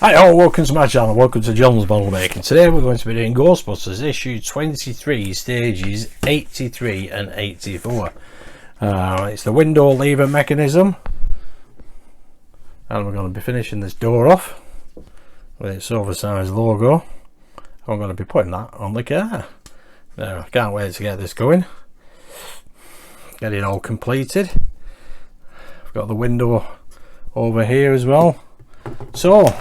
Hi all, welcome to my channel, welcome to John's Model Making. Today we're going to be doing Ghostbusters issue 23, stages 83 and 84. It's the window lever mechanism, and we're going to be finishing this door off with its oversized logo. I'm going to be putting that on the car. Now I can't wait to get this going, get it all completed. I've got the window over here as well. So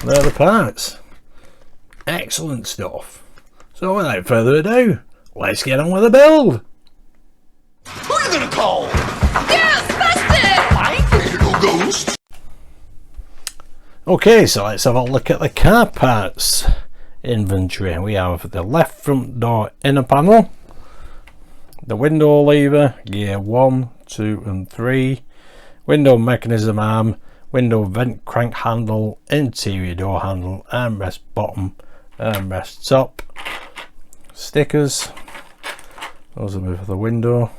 there are the parts. Excellent stuff. So without further ado, let's get on with the build. Who are you gonna call? Ghostbuster! I ain't afraid of no ghosts. Okay, so let's have a look at the car parts inventory. We have the left front door inner panel, the window lever, gear 1, 2 and 3, window mechanism arm, window vent crank handle, interior door handle, armrest bottom, armrest top, stickers, those are for the window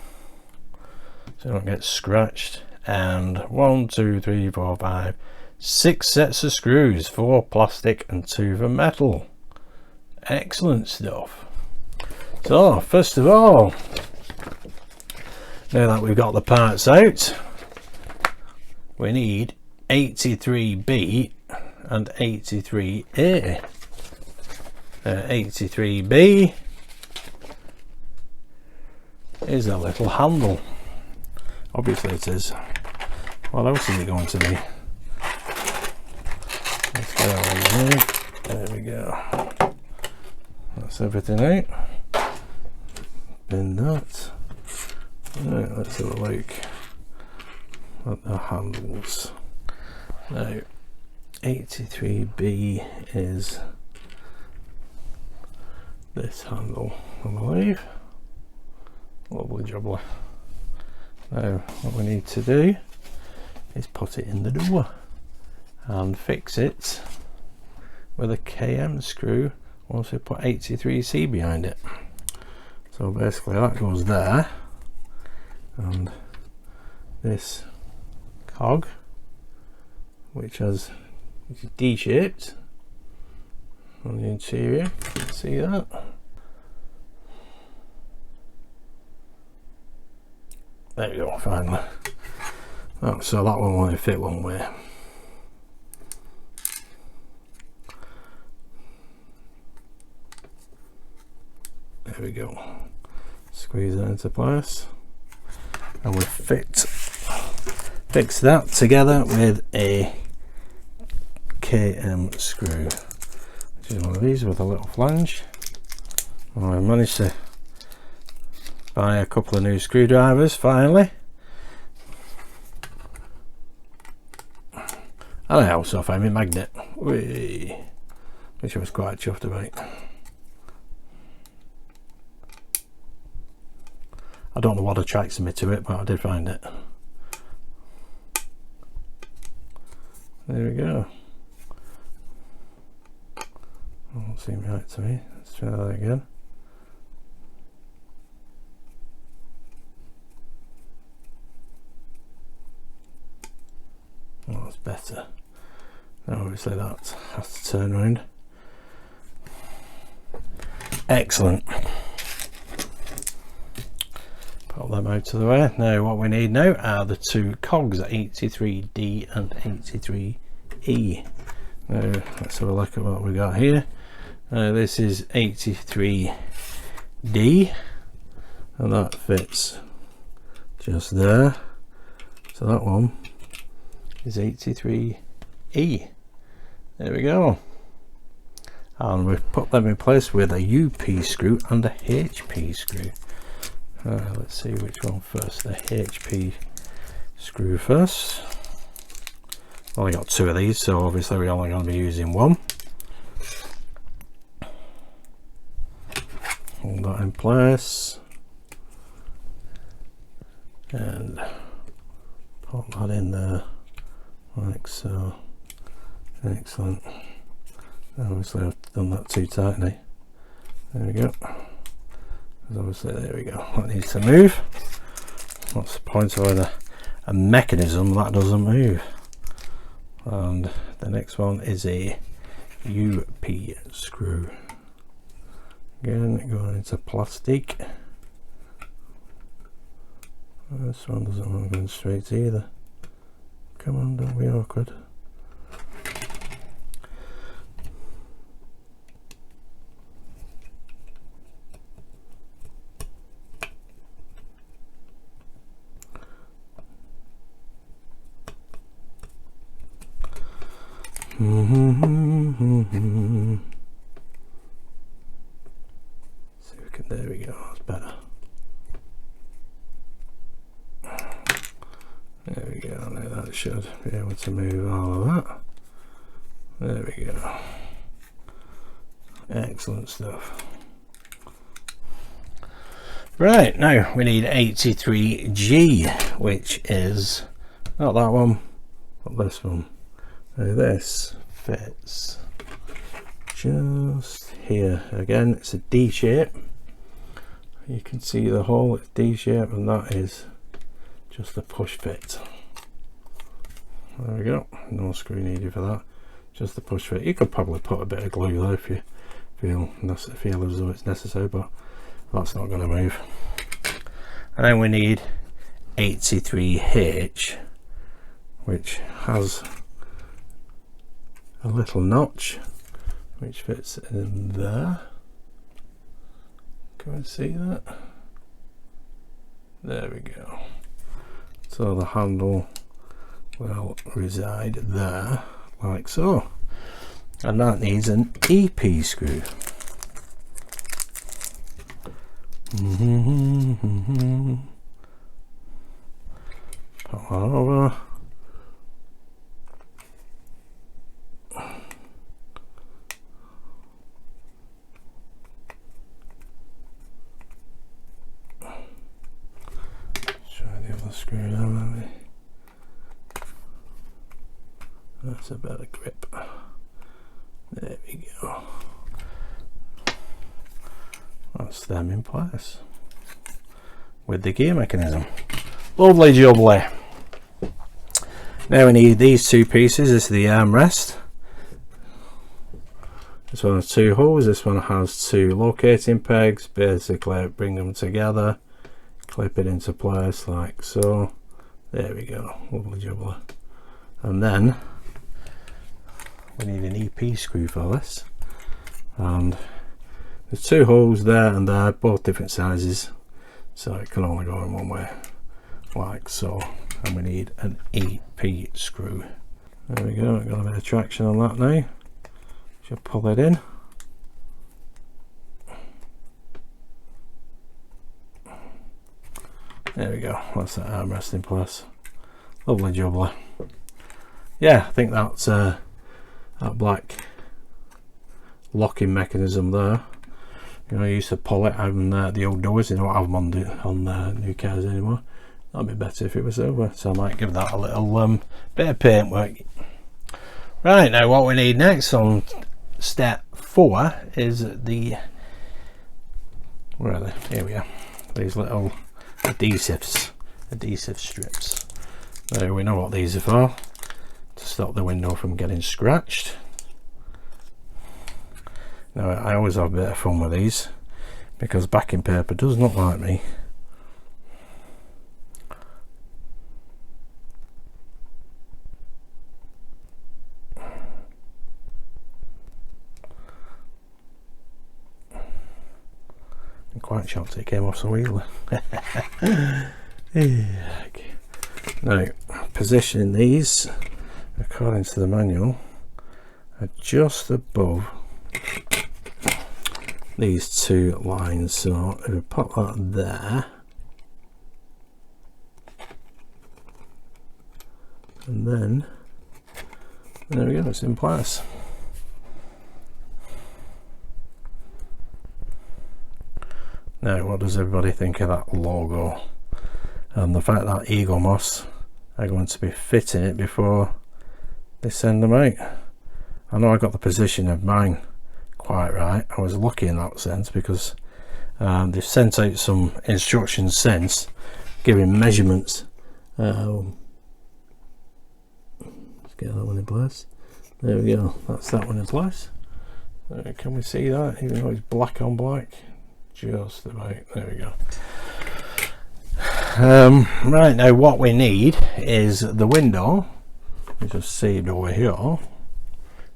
so you don't get scratched, and 1, 2, 3, 4, 5, 6 sets of screws, 4 plastic and 2 for metal. Excellent stuff. So first of all, now that we've got the parts out, we need 83B and 83A. 83B is a little handle. Obviously it is. What else is it going to be? Let's get it on here. There we go. That's everything out. Bin that. Right, let's have a look at the handles. Now 83B is this handle, I believe. Lovely jubbly. Now what we need to do is put it in the door and fix it with a KM screw once we put 83C behind it. So basically that goes there, and this cog, which is D-shaped on the interior, you can see that. There we go, finally. Oh, so that one won't fit one way. There we go. Squeeze that into place, and we fix that together with a KM screw, which is one of these with a little flange. And I managed to buy a couple of new screwdrivers finally, and I also found my magnet, which I was quite chuffed about. I don't know what attracts me to it, but I did find it. There we go. Won't seem right to me. Let's try that again. Oh, that's better. Now obviously that has to turn around. Excellent. Put them out of the way. Now what we need now are the two cogs, 83D and 83E. Now let's have a look at what we got here. This is 83D, and that fits just there. So that one is 83E. There we go. And we've put them in place with a UP screw and a HP screw. Let's see which one first. The HP screw first. Only got 2 of these, so obviously we're only going to be using one. Hold that in place and put that in there like so. Excellent. Obviously I've done that too tightly. There we go. Obviously there we go, that needs to move. What's the point of a mechanism that doesn't move? And the next one is a UP screw. Again, going into plastic. This one doesn't want to go straight either. Come on, don't be awkward. So we can, there we go, that's better. There we go, now that should be able to move all of that. There we go. Excellent stuff. Right, now we need 83G, which is not that one, but this one. Now this fits just here. Again, it's a D shape. You can see the hole, it's D shape, and that is just a push fit. There we go, no screw needed for that, just the push fit. You could probably put a bit of glue there if you feel as though it's necessary, but that's not going to move. And then we need 83H, which has a little notch which fits in there. Can we see that? There we go. So the handle will reside there, like so. And that needs an EP screw. Put that over. Screw down, that's a better grip. There we go. That's them in place with the gear mechanism. Lovely jubbly. Now we need these two pieces. This is the armrest. This one has two holes. This one has two locating pegs. Basically bring them together, clip it into place like so. There we go, lovely jubbly. And then we need an EP screw for this, and there's two holes there and there, both different sizes, so it can only go in one way like so. And we need an EP screw. There we go, got a bit of traction on that now. Should pull it in. There we go, that's that armrest in place. Lovely jubbly. Yeah, I think that's that black locking mechanism there. You know, I used to pull it on the old doors. You don't have them on new cars anymore. That'd be better if it was over, so I might give that a little bit of paint work. Right, now what we need next on step 4 is the, where are they? Here we are. These little adhesive strips. Now we know what these are for, to stop the window from getting scratched. Now I always have a bit of fun with these because backing paper does not like me. I'm quite shocked it came off so easily. Now, positioning these according to the manual are just above these two lines, so if we put that there, and then there we go, it's in place. Now, what does everybody think of that logo and the fact that Eagle Moss are going to be fitting it before they send them out? I know I got the position of mine quite right. I was lucky in that sense because they've sent out some instructions since giving measurements. Let's get that one in place. There we go, that's that one in place. Can we see that, even though it's black on black? Just about, there we go. Right, now what we need is the window, which is saved over here,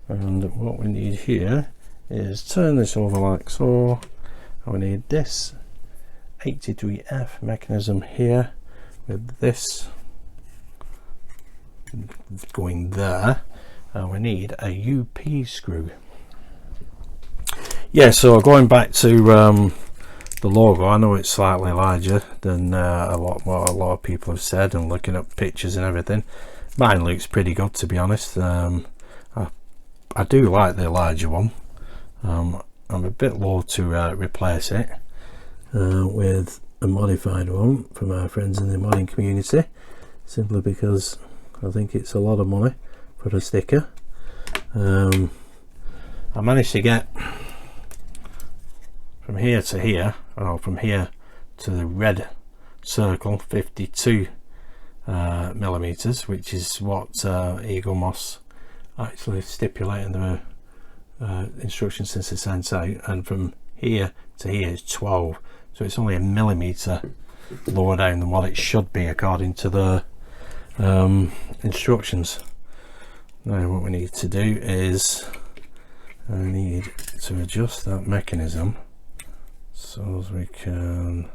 and what we need here is turn this over like so, and we need this 83F mechanism here with this going there, and we need a UP screw. Yeah, so going back to the logo, I know it's slightly larger than a lot of people have said, and looking at pictures and everything, mine looks pretty good, to be honest. I do like the larger one. I'm a bit loath to replace it with a modified one from our friends in the modding community, simply because I think it's a lot of money for a sticker. I managed to get from here to here, or from here to the red circle, 52 millimeters, which is what Eagle Moss actually stipulating the instructions since they sent out, and from here to here is 12, so it's only a millimeter lower down than what it should be according to the instructions. Now what we need to do is I need to adjust that mechanism so as we can,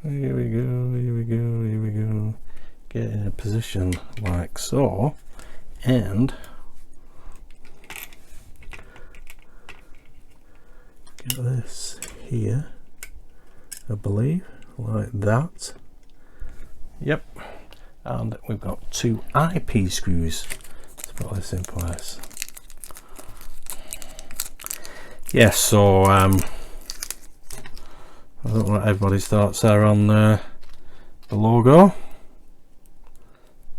here we go, get in a position like so, and get this here, I believe, like that. Yep, and we've got 2 IP screws to put this in place. Yes, so I don't know what everybody's thoughts are on the logo,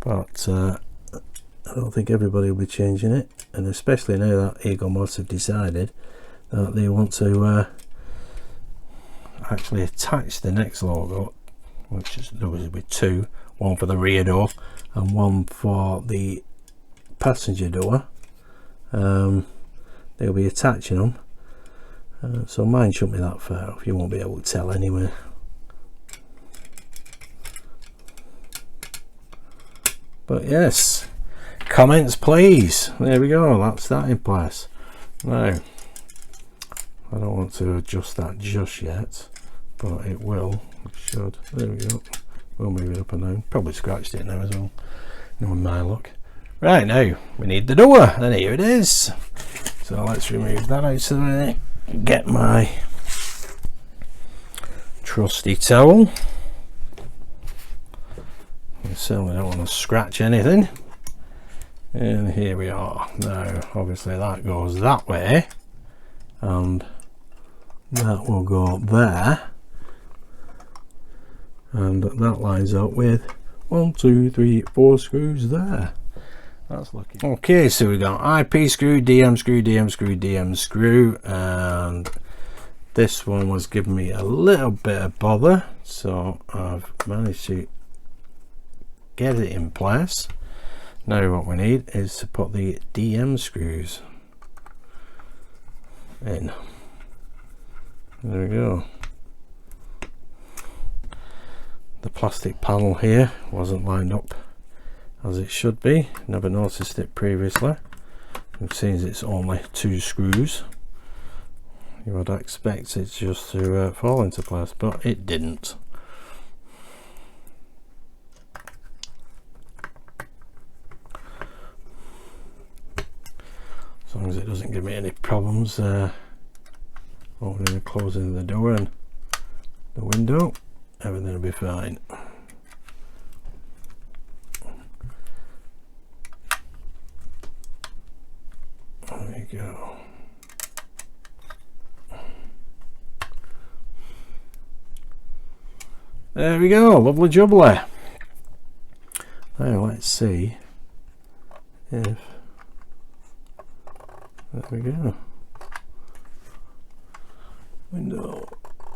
but I don't think everybody will be changing it, and especially now that Eagle Moss have decided that they want to actually attach the next logo, which is, there will be 2, one for the rear door and one for the passenger door. They'll be attaching them. So mine shouldn't be that far off, you won't be able to tell anyway. But yes, comments please. There we go, that's that in place. Now I don't want to adjust that just yet, but it will, it should. There we go, we'll move it up and down. Probably scratched it now as well, knowing my luck. Right, now we need the door, and here it is. So let's remove that out of there. Get my trusty towel. I certainly don't want to scratch anything. And here we are. Now obviously that goes that way, and that will go there, and that lines up with 1, 2, 3, 4 screws there. That's lucky. Okay, so we got IP screw, DM screw, DM screw, DM screw, and this one was giving me a little bit of bother, so I've managed to get it in place. Now what we need is to put the DM screws in. There we go. The plastic panel here wasn't lined up as it should be, never noticed it previously. It seems it's only 2 screws. You would expect it just to fall into place, but it didn't. As long as it doesn't give me any problems opening and closing the door and the window, everything will be fine. There you go. There we go, lovely jubbly. Now let's see if, there we go, window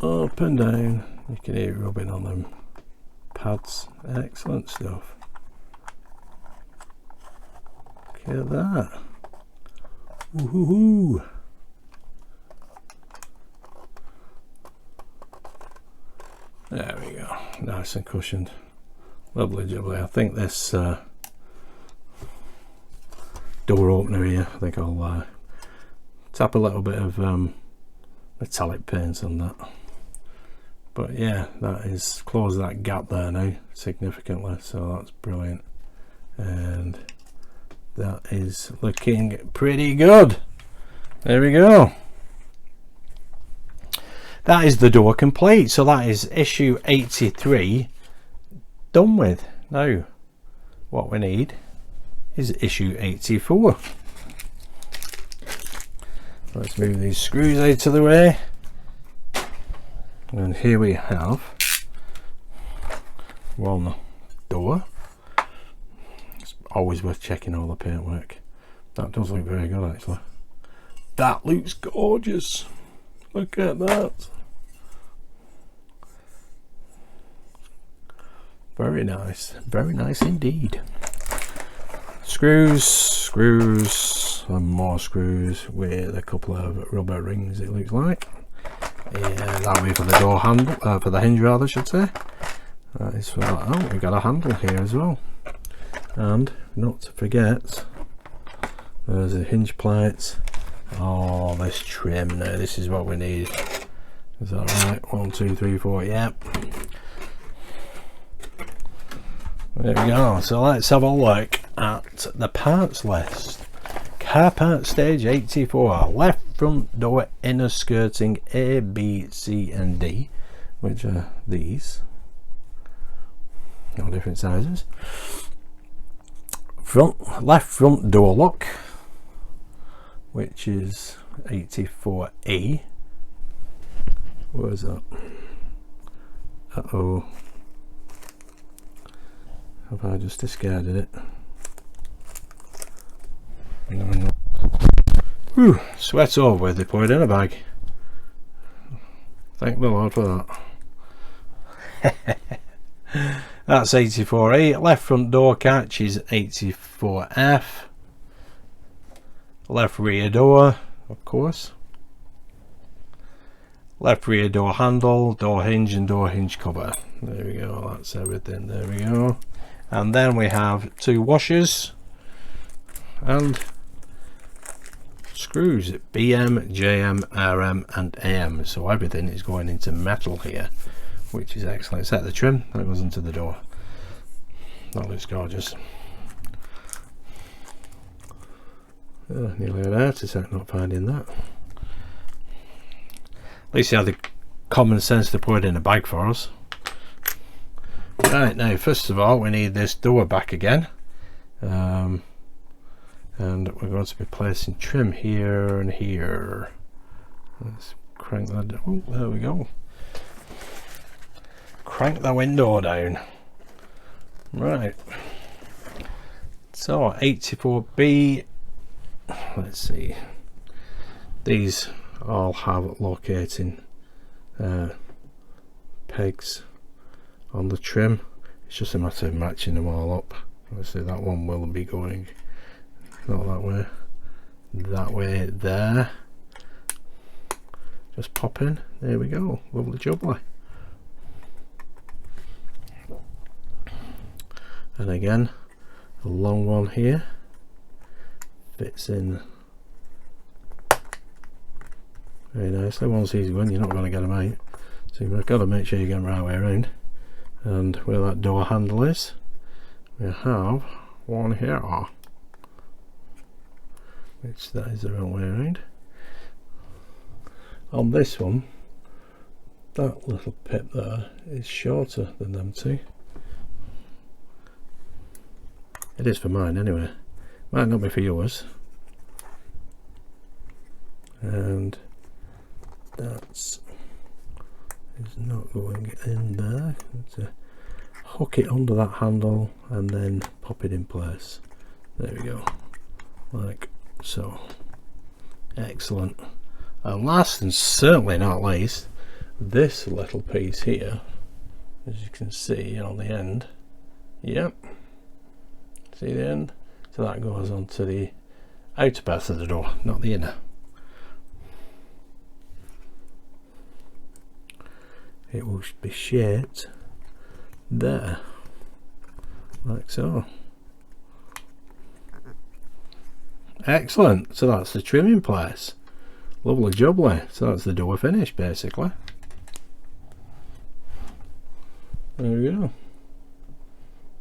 up and down, you can hear it rubbing on them pads, excellent stuff. at that. Woohoo! There we go, nice and cushioned. Lovely jubbly. I think this door opener here, I think I'll tap a little bit of metallic paint on that. But yeah, that is closed that gap there now significantly, so that's brilliant. And that is looking pretty good. There we go. That is the door complete. So that is issue 83 done with. Now what we need is issue 84. Let's move these screws out of the way, and here we have one door. It's always worth checking all the paintwork. That does look very good actually. That looks gorgeous. Look at that. Very nice indeed. Screws, and more screws with a couple of rubber rings, it looks like. Yeah, that'll be for the door handle, for the hinge rather, I should say. That is for that. Oh, we've got a handle here as well. And not to forget, there's the hinge plates. Oh, this trim now, this is what we need. Is that right? 1, 2, 3, 4, yep. There we go. So let's have a look at the parts list. Car part stage 84. Left front door inner skirting A, B, C and D, which are these. All different sizes. Left front door lock, which is 84A. Where is that? Uh-oh. Have I just discarded it? No. Whew, sweat over, they put it in a bag. Thank the Lord for that. That's 84A. Left front door catch is 84F. Left rear door, of course. Left rear door handle, door hinge and door hinge cover. There we go, that's everything. There we go. And then we have 2 washers and screws, BM, JM, RM and AM. So everything is going into metal here, which is excellent. Set the trim, that goes into the door. That looks gorgeous. Oh, nearly had a heart attack not finding that. At least you had the common sense to put it in a bag for us. Right, now first of all we need this door back again, and we're going to be placing trim here and here. Let's crank that down. Oh, there we go. Crank the window down. Right, so 84B, let's see, these all have locating pegs on the trim. It's just a matter of matching them all up. Obviously that one will be going not that way there. Just pop in, there we go, lovely jubbly. And again, a long one here fits in very nicely. Once these go in, you're not going to get them out, so you've got to make sure you get them the right way around. And where that door handle is, we have one here, which that is the wrong way around. On this one, that little pip there is shorter than them two. It is for mine anyway, might not be for yours. And that's is not going in there. To hook it under that handle and then pop it in place. There we go, like so. Excellent. And last and certainly not least, this little piece here, as you can see on the end. Yep, see the end, So that goes onto the outer part of the door, not the inner. It will be shaped there, like so. Excellent. So that's the trim in place. Lovely jubbly. So that's the door finish basically. There we go.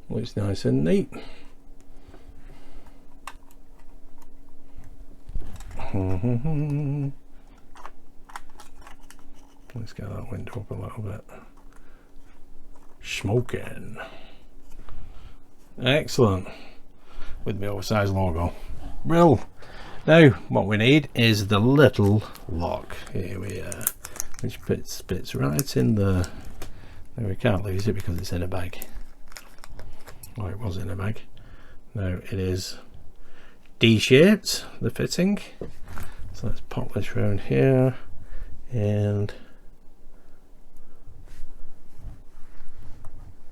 Looks nice and neat. Let's get that window up a little bit. Smoking. Excellent. With the oversized logo. Brill. Now what we need is the little lock. Here we are. Which fits right in the... Now we can't lose it because it's in a bag. Oh, it was in a bag. Now it is D-shaped, the fitting. So let's pop this around here and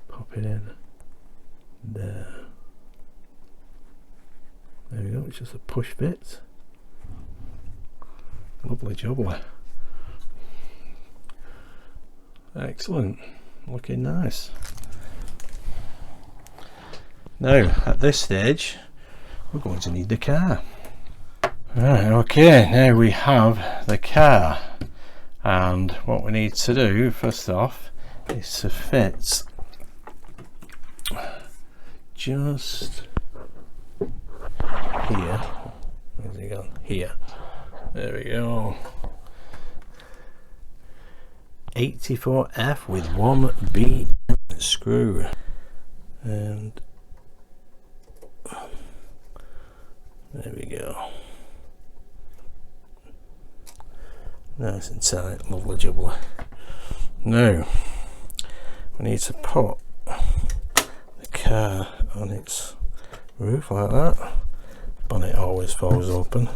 pop it in there. There we go, it's just a push fit. Lovely jubbly. Excellent, looking nice. Now at this stage we're going to need the car. Right, okay, now we have the car, and what we need to do first off is to fit just here. Where's it gone? Here. There we go. 84F with 1B screw, and there we go. Nice and tight, lovely jubbly. Now we need to put the car on its roof like that. Bonnet always falls open.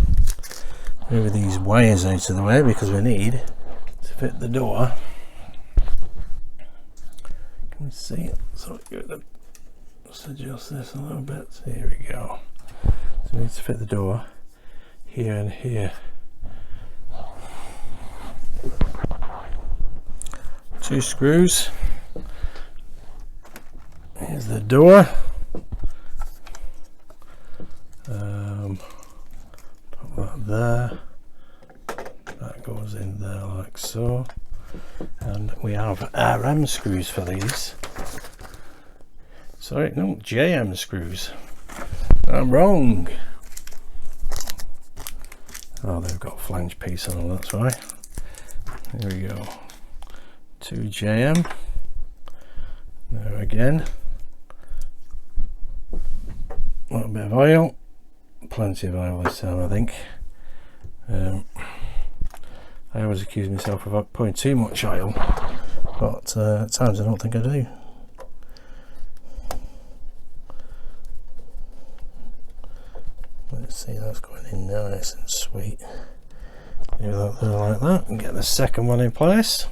Move these wires out of the way because we need to fit the door. Can we see it? So let's adjust this a little bit. Here we go. So we need to fit the door here and here. 2 screws. Here's the door. Put that there. That goes in there like so. And we have RM screws for these. Sorry, no, JM screws. I'm wrong. Oh, they've got a flange piece on them, that's why. There we go. 2 JM. Now again, a little bit of oil, plenty of oil this time I think. I always accuse myself of putting too much oil, but at times I don't think I do. Let's see, that's going in nice and sweet. Leave that there like that and get the second one in place.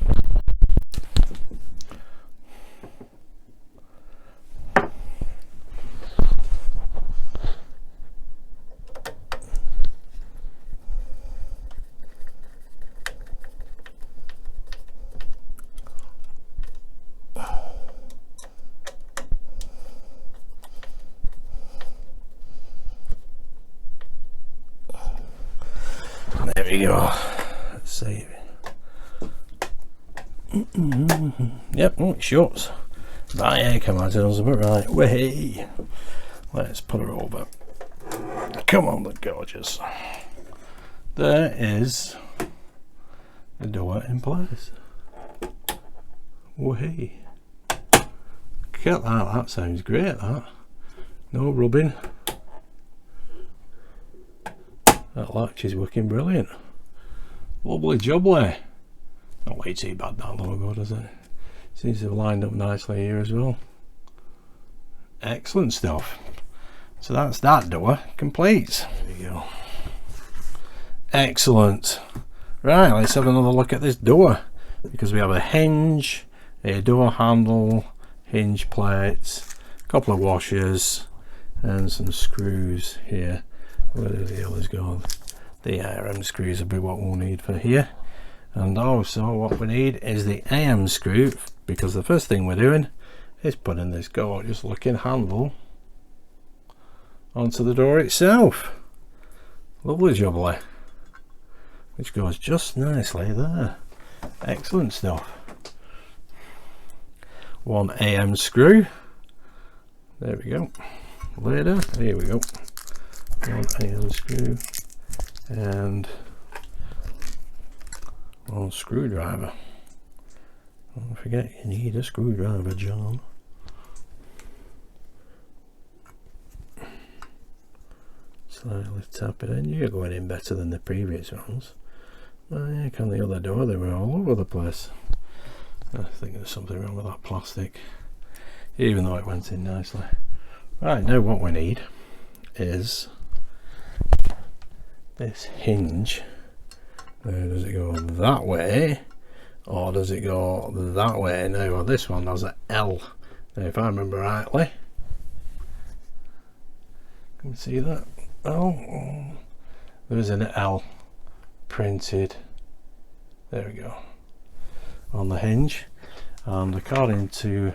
There we go. Let's see. Yep, oh, it shuts. Right, come on, but right. Way. Let's put her over. Come on, the gorgeous. There is the door in place. Way. Get that. That sounds great. That. No rubbing. That latch is working brilliant. Lovely jubbly. Not way too bad that logo, does it? Seems to have lined up nicely here as well. Excellent stuff. So that's that door complete. There we go. Excellent. Right, let's have another look at this door, because we have a hinge, a door handle, hinge plates, a couple of washers, and some screws here. Where do the others go? The RM screws will be what we'll need for here. And also what we need is the AM screw, because the first thing we're doing is putting this gorgeous looking handle onto the door itself. Lovely jubbly, which goes just nicely there. Excellent stuff. One AM screw, there we go. Later, here we go. One AM screw and one screwdriver. Don't forget you need a screwdriver, John. Slightly tap it in. You're going in better than the previous ones. Like on the other door, they were all over the place. I think there's something wrong with that plastic, even though it went in nicely. Right, now what we need is this hinge. Now, does it go that way or does it go that way? Now, well, this one has an L. Now, if I remember rightly, can you see that? Oh, there's an L printed, there we go, on the hinge. And according to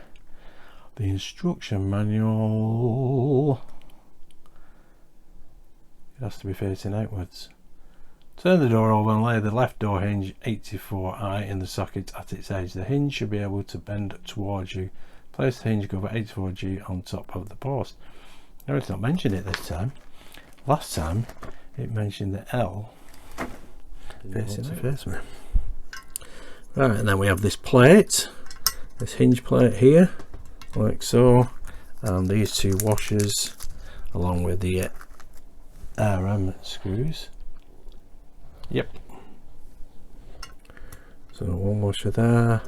the instruction manual, it has to be facing outwards. Turn the door over and lay the left door hinge 84i in the socket at its edge. The hinge should be able to bend towards you. Place the hinge cover 84G on top of the post. Now, it's not mentioned it this time. Last time it mentioned the L facing to face me. Right, and then we have this plate, this hinge plate here, like so, and these two washers along with the RM screws. Yep. So one washer there,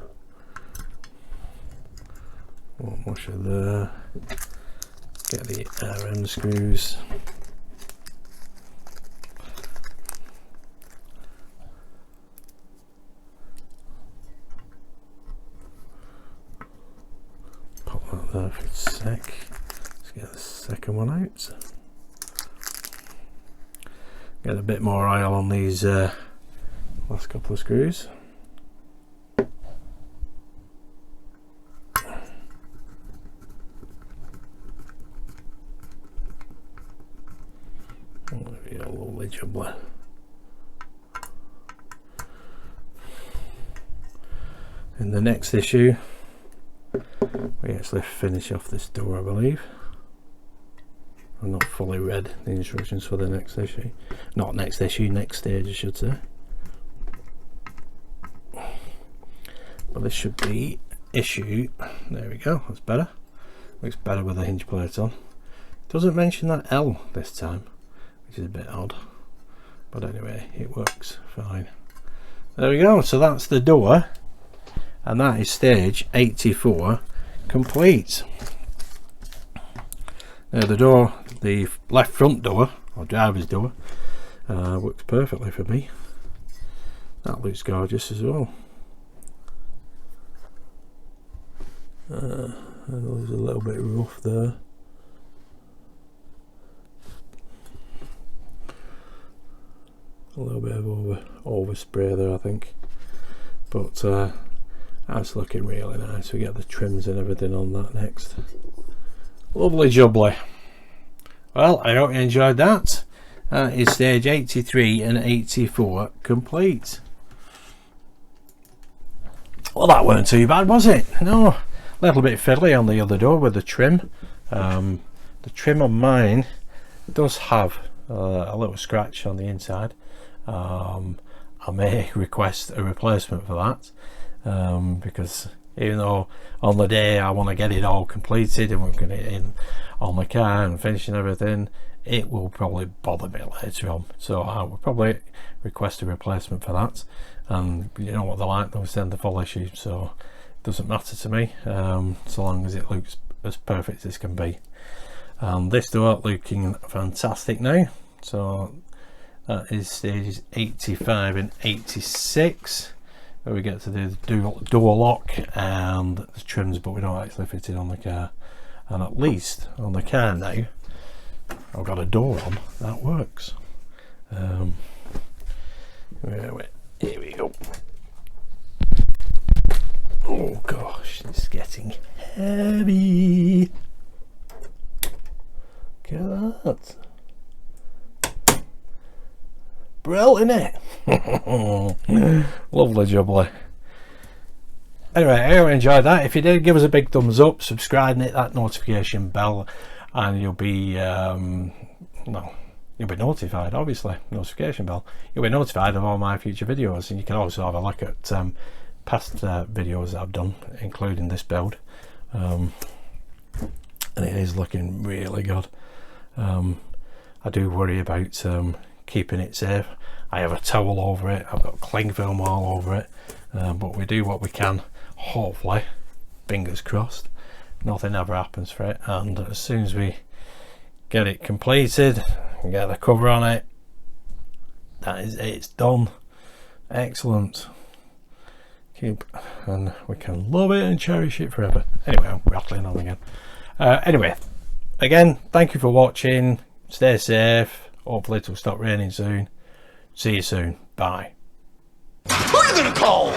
one washer there. Get the RM screws. Pop that there for a sec. Let's get the second one out. Get a bit more oil on these last couple of screws. Lovely jubbly. In the next issue, we actually finish off this door, I believe. I've not fully read the instructions for the next issue. Not next issue, next stage I should say. But this should be issue, there we go, that's better. Looks better with the hinge plate on. Doesn't mention that L this time, which is a bit odd. But anyway, it works fine. There we go, so that's the door. And that is stage 84 complete. Now the door, the left front door, or driver's door, works perfectly for me. That looks gorgeous as well. There's a little bit rough there. A little bit of overspray there, I think. But that's looking really nice. We get the trims and everything on that next. Lovely jubbly. Well, I hope you enjoyed that. That is stage 83 and 84 complete. Well, that weren't too bad, was it? No, a little bit fiddly on the other door with the trim. The trim on mine does have a little scratch on the inside. I may request a replacement for that, because even though on the day I want to get it all completed and we're going to get it in on the car and finishing everything, it will probably bother me later on, so I will probably request a replacement for that. And you know what they're like, they'll send the full issue, so it doesn't matter to me, so long as it looks as perfect as can be. This door looking fantastic now. So that is stages 85 and 86, where we get to do the door lock and the trims, but we don't actually fit it on the car. And at least on the car now, I've got a door on, that works. Wait, here we go. Oh gosh, it's getting heavy. Look at that. Brilliant, innit? Lovely jubbly. Anyway, I hope you enjoyed that. If you did, give us a big thumbs up, subscribe and hit that notification bell, and you'll be you'll be notified. Obviously, notification bell. You'll be notified of all my future videos, and you can also have a look at past videos that I've done, including this build. And it is looking really good. I do worry about keeping it safe. I have a towel over it, I've got cling film all over it, but we do what we can. Hopefully, fingers crossed, nothing ever happens for it, and as soon as we get it completed and get the cover on it, that is it, it's done. Excellent. And we can love it and cherish it forever. Anyway, I'm rattling on again. Anyway, again, thank you for watching. Stay safe. Hopefully it'll stop raining soon. See you soon. Bye. Who are you gonna call?